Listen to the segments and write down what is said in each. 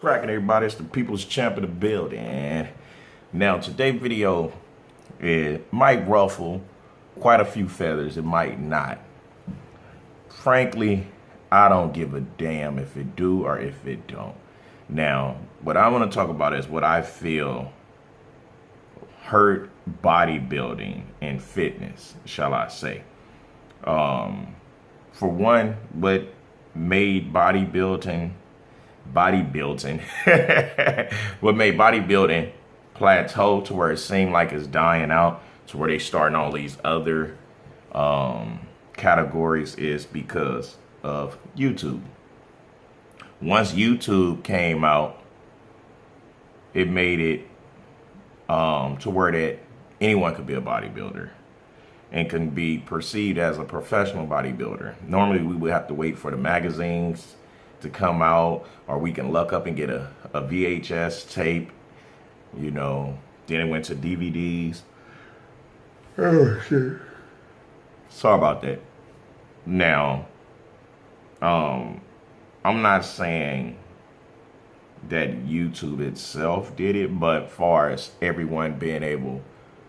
Cracking, everybody. It's the People's Champ of the building. Now, today's video, it might ruffle quite a few feathers. It might not. Frankly, I don't give a damn if it do or if it don't. Now, what I want to talk about is what I feel hurt bodybuilding and fitness, shall I say. For one, what made bodybuilding what made bodybuilding plateau to where it seemed like it's dying out, to where they starting all these other categories, is because of YouTube. Once YouTube came out, it made it to where that anyone could be a bodybuilder and can be perceived as a professional bodybuilder. Normally we would have to wait for the magazines to come out, or we can look up and get a VHS tape, you know. Then it went to DVDs. Oh shit. Sorry about that. Now, I'm not saying that YouTube itself did it, but far as everyone being able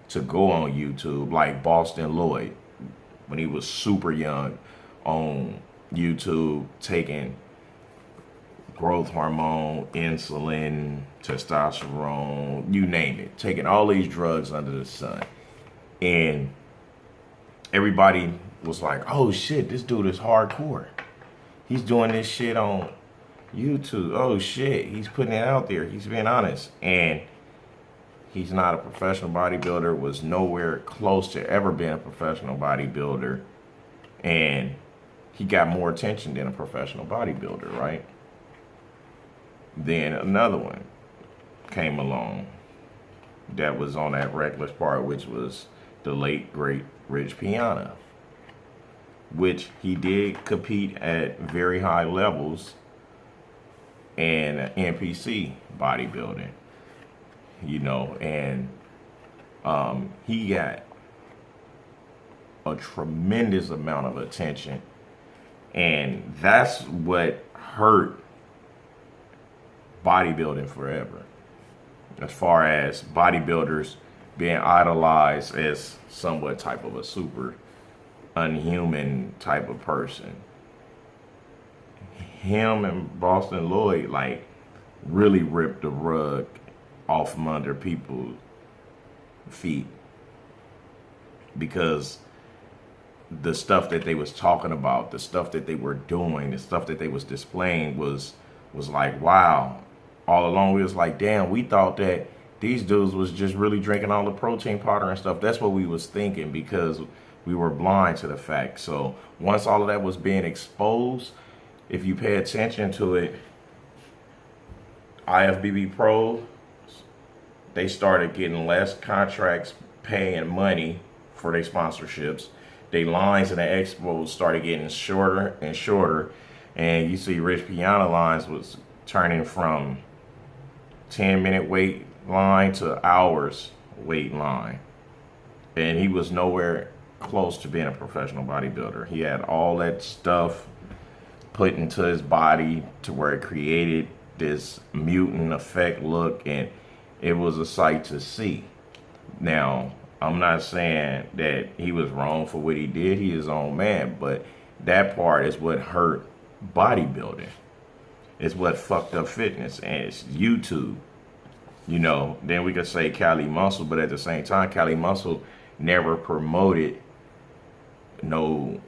to go on YouTube, like Boston Lloyd, when he was super young on YouTube, taking growth hormone, insulin, testosterone, you name it, taking all these drugs under the sun. And everybody was like, oh shit, this dude is hardcore. He's doing this shit on YouTube. Oh shit, he's putting it out there. He's being honest. And he's not a professional bodybuilder, was nowhere close to ever being a professional bodybuilder. And he got more attention than a professional bodybuilder, right? Then another one came along that was on that reckless part, which was the late, great Rich Piana, which he did compete at very high levels in NPC bodybuilding, you know, and he got a tremendous amount of attention, and that's what hurt bodybuilding forever, as far as bodybuilders being idolized as somewhat type of a super unhuman type of person. Him and Boston Lloyd like really ripped the rug off from under people's feet, because the stuff that they was talking about, the stuff that they were doing, the stuff that they was displaying was like, wow. All along we was like, damn, we thought that these dudes was just really drinking all the protein powder and stuff. That's what we was thinking, because we were blind to the fact. So once all of that was being exposed, if you pay attention to it, IFBB Pro, they started getting less contracts, paying money for their sponsorships. They lines in the expos started getting shorter and shorter. And you see Rich Piana lines was turning from 10-minute wait line to hours wait line. And he was nowhere close to being a professional bodybuilder. He had all that stuff put into his body to where it created this mutant effect look, and it was a sight to see. Now, I'm not saying that he was wrong for what he did. He is his own man, but that part is what hurt bodybuilding. It's what fucked up fitness, and it's YouTube. You know, then we could say Cali Muscle, but at the same time, Cali Muscle never promoted no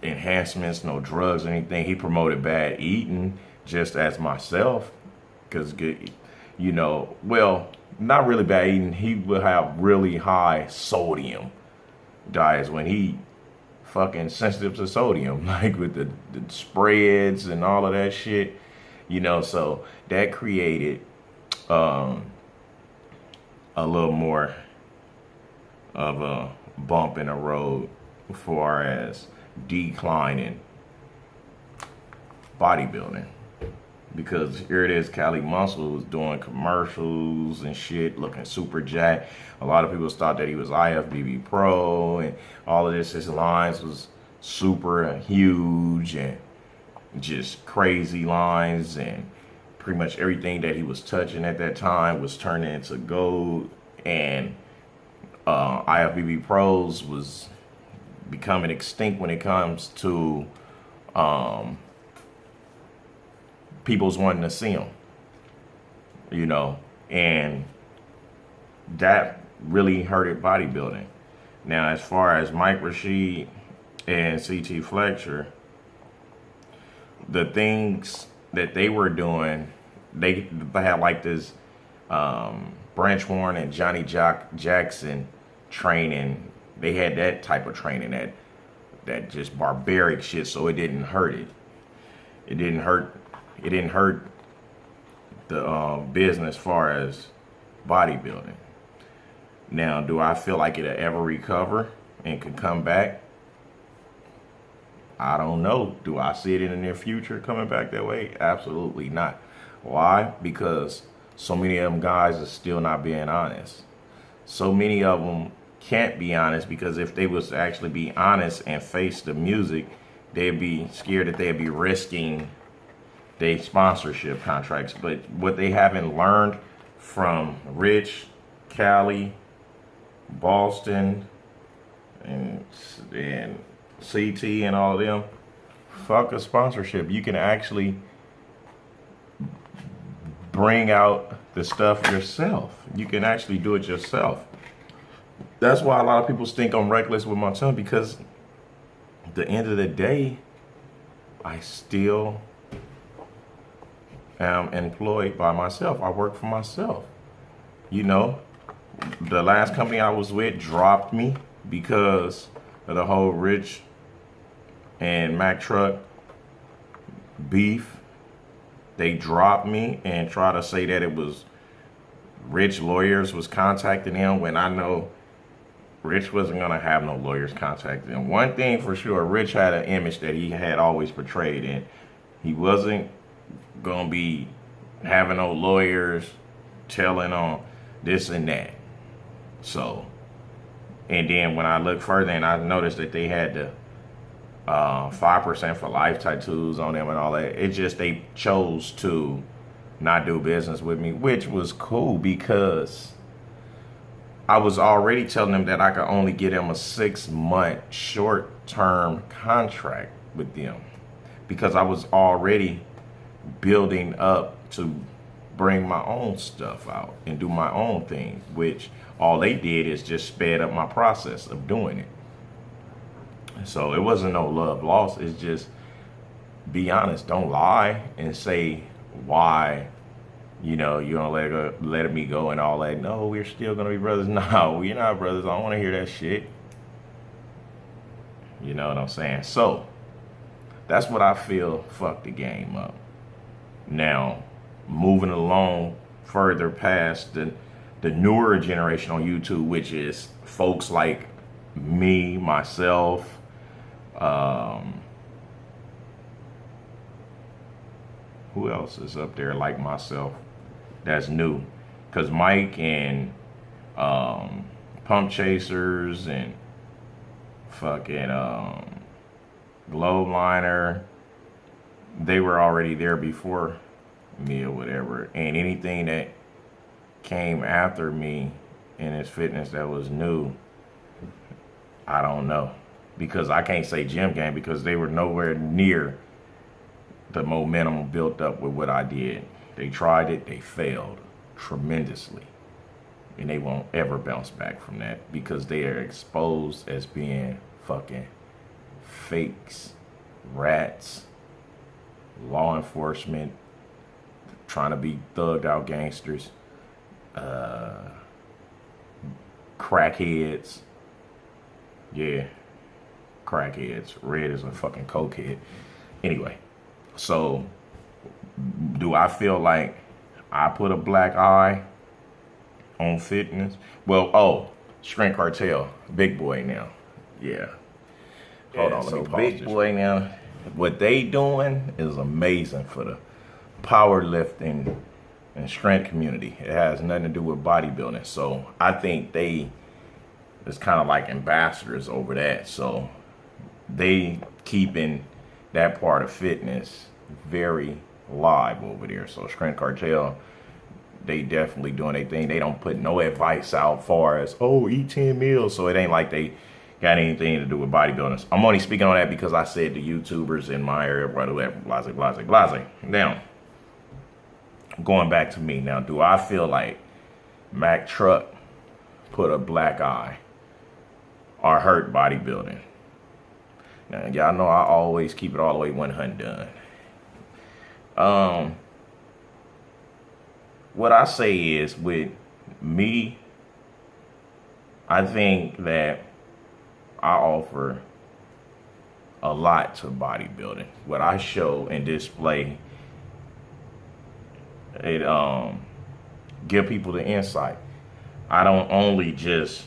enhancements, no drugs, or anything. He promoted bad eating, just as myself, because, you know, well, not really bad eating. He would have really high sodium diets when he fucking sensitive to sodium, like with the spreads and all of that shit. You know, so that created a little more of a bump in the road as far as declining bodybuilding. Because here it is, Cali Muscle was doing commercials and shit, looking super jacked. A lot of people thought that he was IFBB Pro and all of this. His lines was super huge and just crazy lines, and pretty much everything that he was touching at that time was turning into gold, and IFBB Pros was becoming extinct when it comes to people's wanting to see them, you know, and that really hurted bodybuilding. Now, as far as Mike Rashid and CT Fletcher, the things that they were doing, they had like this Branch Warren and Johnny Jackson training. They had that type of training, that just barbaric shit, so it didn't hurt it. It didn't hurt the business as far as bodybuilding. Now, do I feel like it'll ever recover and could come back? I don't know. Do I see it in the near future coming back that way? Absolutely not. Why? Because so many of them guys are still not being honest. So many of them can't be honest, because if they was to actually be honest and face the music, they'd be scared that they'd be risking their sponsorship contracts. But what they haven't learned from Rich, Cali, Boston, and CT and all of them, fuck a sponsorship. You can actually bring out the stuff yourself. You can actually do it yourself. That's why a lot of people think I'm reckless with my son, because at the end of the day, I still am employed by myself. I work for myself. You know, the last company I was with dropped me because of the whole Rich and Mack Truck beef. They dropped me and tried to say that it was Rich lawyers was contacting him, when I know Rich wasn't gonna have no lawyers contacting him. One thing for sure, Rich had an image that he had always portrayed, and he wasn't gonna be having no lawyers telling on this and that. So, and then when I looked further and I noticed that they had the 5% for life tattoos on them and all that, it just, they chose to not do business with me, which was cool, because I was already telling them that I could only get them a 6-month short-term contract with them, because I was already building up to bring my own stuff out and do my own thing, which all they did is just sped up my process of doing it. So it wasn't no love lost. It's just, be honest. Don't lie and say why, you know, you don't let me go and all that. No, we're still gonna be brothers. No, we're not brothers. I don't want to hear that shit. You know what I'm saying? So that's what I feel fucked the game up. Now, moving along further past the newer generation on YouTube, which is folks like me, myself, who else is up there like myself that's new? Because Mike and Pump Chasers and fucking Globe Liner, they were already there before me or whatever. And anything that came after me in his fitness that was new, I don't know. Because I can't say Gym Gang, because they were nowhere near the momentum built up with what I did. They tried it, they failed tremendously. And they won't ever bounce back from that, because they are exposed as being fucking fakes, rats, law enforcement, trying to be thugged out gangsters, crackheads. Yeah, crackheads. Red is a fucking cokehead. Anyway, so do I feel like I put a black eye on fitness? Well, Strength Cartel, Big Boy now. Yeah. Hold on, let me pause. Big Boy now, what they doing is amazing for the powerlifting and strength community. It has nothing to do with bodybuilding. So I think they is kind of like ambassadors over that. So they keeping that part of fitness very live over there. So Strength Cartel, they definitely doing their thing. They don't put no advice out far as, oh, eat 10 meals. So it ain't like they got anything to do with bodybuilders. I'm only speaking on that because I said the YouTubers in my area, whatever, blase, blase, blase. Now, going back to me. Now, do I feel like Mack Truck put a black eye or hurt bodybuilding? Now, y'all know I always keep it all the way 100 done. What I say is, with me, I think that I offer a lot to bodybuilding. What I show and display, it give people the insight. I don't only just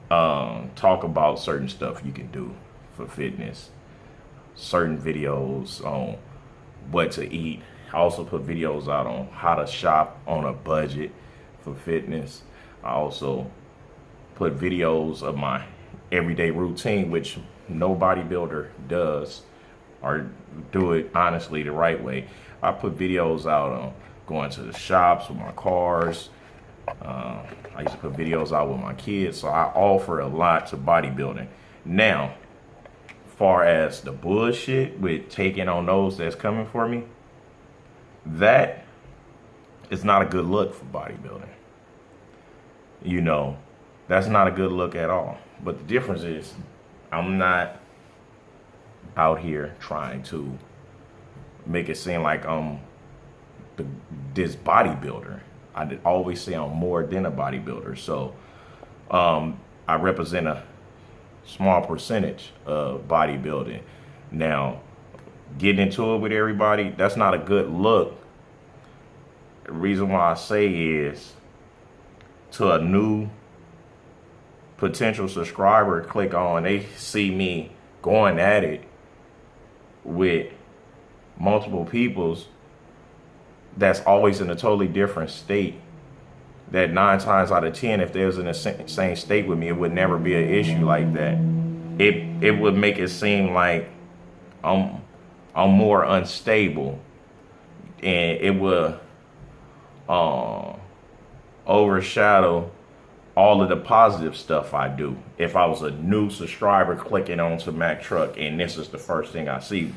talk about certain stuff you can do for fitness, certain videos on what to eat. I also put videos out on how to shop on a budget for fitness. I also put videos of my everyday routine, which no bodybuilder does or do it honestly the right way. I put videos out on going to the shops with my cars. I used to put videos out with my kids, so I offer a lot to bodybuilding. Now, far as the bullshit with taking on those that's coming for me, that is not a good look for bodybuilding. You know, that's not a good look at all. But the difference is, I'm not out here trying to make it seem like I'm this bodybuilder. I always say I'm more than a bodybuilder. So I represent a small percentage of bodybuilding. Now, getting into it with everybody, that's not a good look. The reason why I say is, to a new potential subscriber, click on, they see me going at it with multiple peoples that's always in a totally different state, that 9 times out of 10, if they was in the same state with me, it would never be an issue like that. It would make it seem like I'm more unstable, and it would overshadow all of the positive stuff I do if I was a new subscriber clicking onto Mack Truck and this is the first thing I see.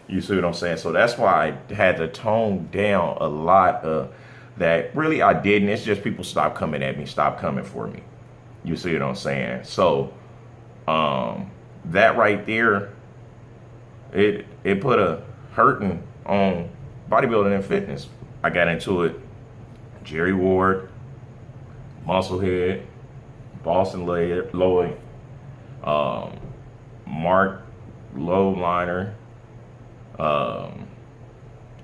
You see what I'm saying? So that's why I had to tone down a lot of that. Really, I didn't. It's just people stopped coming at me, stopped coming for me. You see what I'm saying? So that right there, it put a hurting on bodybuilding and fitness. I got into it. Jerry Ward, Musclehead, Boston Lloyd, Mark Lowliner,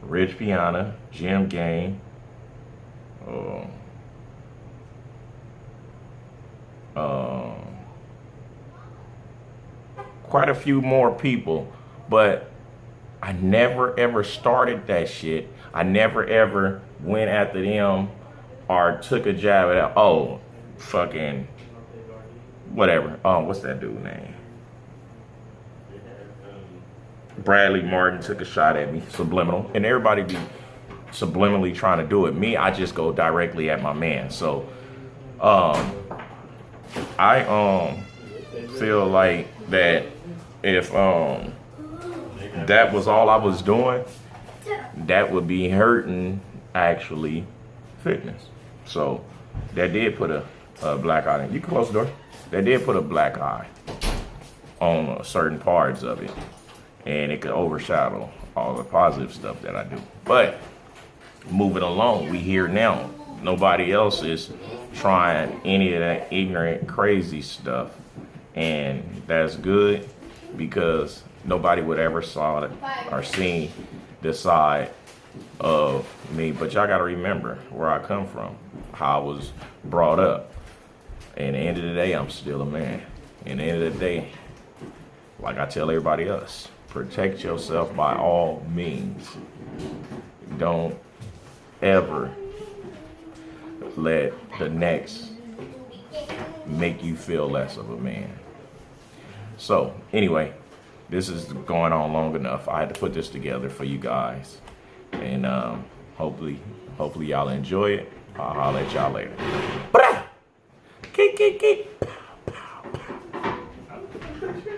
Rich Piana, Jim Game, quite a few more people, but I never ever started that shit. I never ever went after them or took a jab at, oh, fucking whatever. What's that dude's name? Bradley Martin took a shot at me, subliminal, and everybody be subliminally trying to do it. Me, I just go directly at my man. So, I feel like that if that was all I was doing, that would be hurting actually fitness. So that did put a black eye. You can close the door. That did put a black eye on certain parts of it, and it could overshadow all the positive stuff that I do. But moving along, we here now. Nobody else is trying any of that ignorant, crazy stuff, and that's good because nobody would ever saw it or seen this side of me. But y'all gotta remember where I come from, how I was brought up. And at the end of the day, I'm still a man. And at the end of the day, like I tell everybody else, protect yourself by all means. Don't ever let the next make you feel less of a man. So anyway, this is going on long enough. I had to put this together for you guys. And hopefully y'all enjoy it. I'll holler at y'all later. Keep.